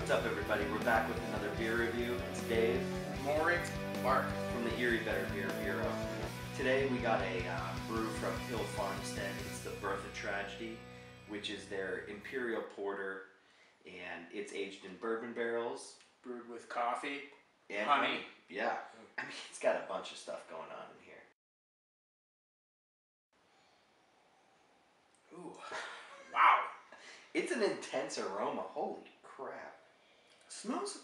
What's up, everybody? We're back with another beer review. It's Dave, Maury, Mark from the Erie Better Beer Bureau. Today we got a brew from Hill Farmstead. It's the Birth of Tragedy, which is their Imperial Porter, and it's aged in bourbon barrels. brewed with coffee And honey. Yeah. I mean, it's got a bunch of stuff going on in here. Ooh, wow. It's an intense aroma. Holy crap. Smells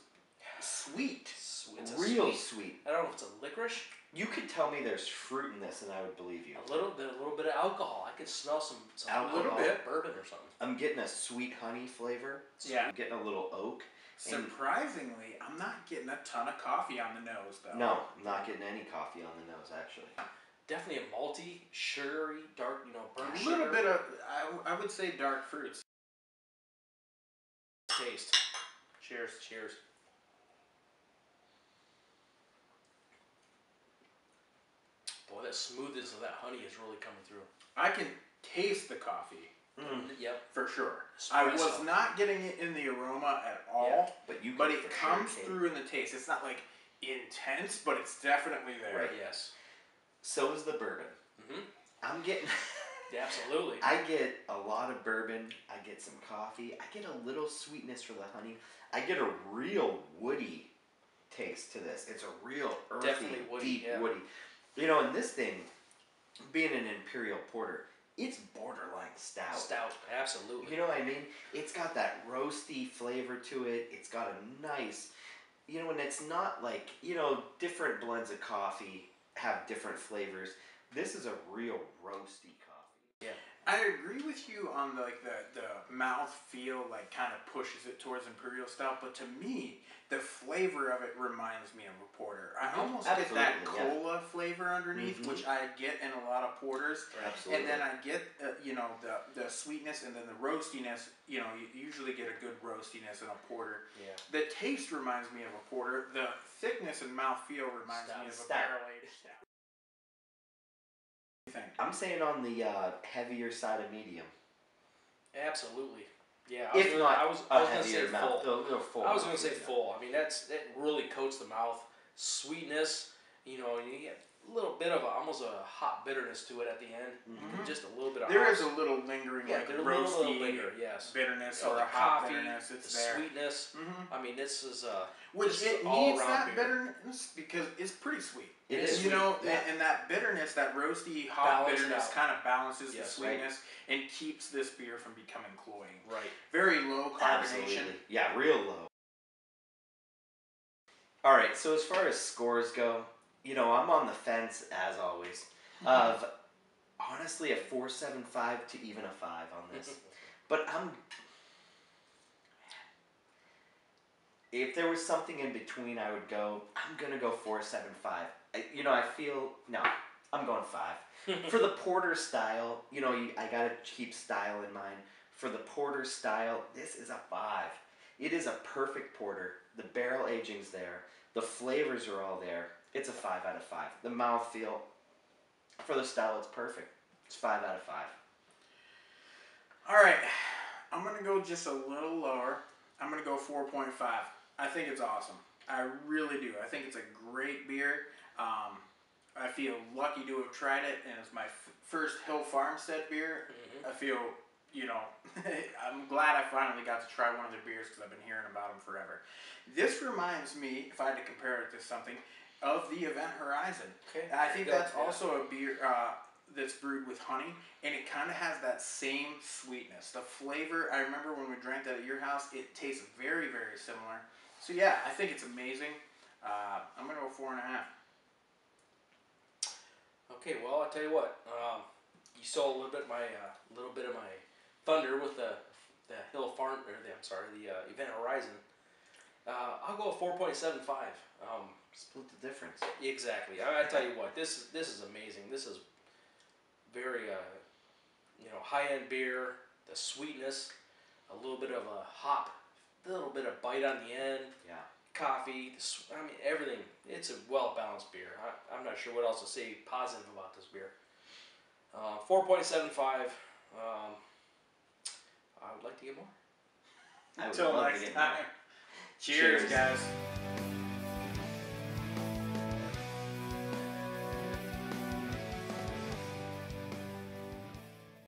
sweet. It's real sweet. I don't know if it's a licorice. You could tell me there's fruit in this and I would believe you. A little bit of alcohol. I could smell some Alcohol. a little bit of bourbon or something. I'm getting a sweet honey flavor. Yeah. I'm getting a little oak. Surprisingly, I'm not getting a ton of coffee on the nose, though. No, I'm not getting any coffee on the nose, actually. Definitely a malty, sugary, dark, burnt A sugar. little bit of, I would say, dark fruits. Taste. Cheers. Cheers. Boy, that smoothness of that honey is really coming through. I can taste the coffee. Yep. For sure. Espresso. I was not getting it in the aroma at all, Yeah, but it comes through in the taste. It's not like intense, but it's definitely there. Right. Yes. So is the bourbon. Mm-hmm. I'm getting... Yeah, absolutely. I get a lot of bourbon. I get some coffee. I get a little sweetness for the honey. I get a real woody taste to this. It's a real earthy, Definitely woody, deep yeah. woody. And this thing, being an Imperial Porter, it's borderline stout. Stout, absolutely. You know what I mean? It's got that roasty flavor to it. It's got a nice, and it's not like, different blends of coffee have different flavors. This is a real roasty coffee. Yeah. I agree with you on the mouth feel, kind of pushes it towards Imperial Stout, but to me, the flavor of it reminds me of a porter. I almost get that cola flavor underneath, which I get in a lot of porters. Absolutely. And then I get, the sweetness and then the roastiness. You usually get a good roastiness in a porter. Yeah. The taste reminds me of a porter. The thickness and mouthfeel reminds me of a barrel-aged stout. I'm saying on the heavier side of medium. Absolutely. Yeah. I was gonna heavier say mouth. full. A little full. I was going to say full. I mean, that really coats the mouth. Sweetness, and you get a little bit of almost a hot bitterness to it at the end. Mm-hmm. Just a little bit of There is a little lingering, roasty yes. bitterness Oh, or the a hot coffee, bitterness. It's the there. sweetness. I mean, this is Which it all needs around that beer. bitterness because it's pretty sweet. It is sweet. Yeah. And that bitterness, that roasty, hot Balance bitterness out. kind of balances the Yes, sweetness and keeps this beer from becoming cloying. right. Very low carbonation. Absolutely. Yeah, real low. All right, so as far as scores go, I'm on the fence, as always, of honestly a 4.75 to even a 5 on this. But if there was something in between, I'm going to go 4.75. I feel, no, I'm going 5. For the porter style, I got to keep style in mind. For the porter style, this is a 5. It is a perfect porter. The barrel aging's there. The flavors are all there. It's a 5 out of 5. The mouthfeel, for the style, it's perfect. It's 5 out of 5. All right, I'm going to go just a little lower. I'm going to go 4.5. I think it's awesome. I really do. I think it's a great beer. I feel lucky to have tried it, and it's my first Hill Farmstead beer. I feel, I'm glad I finally got to try one of their beers because I've been hearing about them forever. This reminds me, if I had to compare it to something, of the Event Horizon. Okay. I think that's also a beer that's brewed with honey, and it kind of has that same sweetness. The flavor, I remember when we drank that at your house, it tastes very, very similar. So yeah, I think it's amazing. I'm going to go 4.5. Okay, well, I'll tell you what. You saw a little bit of my thunder with the Hill Farm, or the Event Horizon. I'll go 4.75. Split the difference. Exactly. I tell you what, this is amazing. This is very high-end beer. The sweetness, a little bit of a hop, a little bit of bite on the end. Yeah. Coffee, everything. It's a well-balanced beer. I'm not sure what else to say positive about this beer. 4.75. I would like to get more. I would Until love to next get time. more. Cheers, Cheers. guys.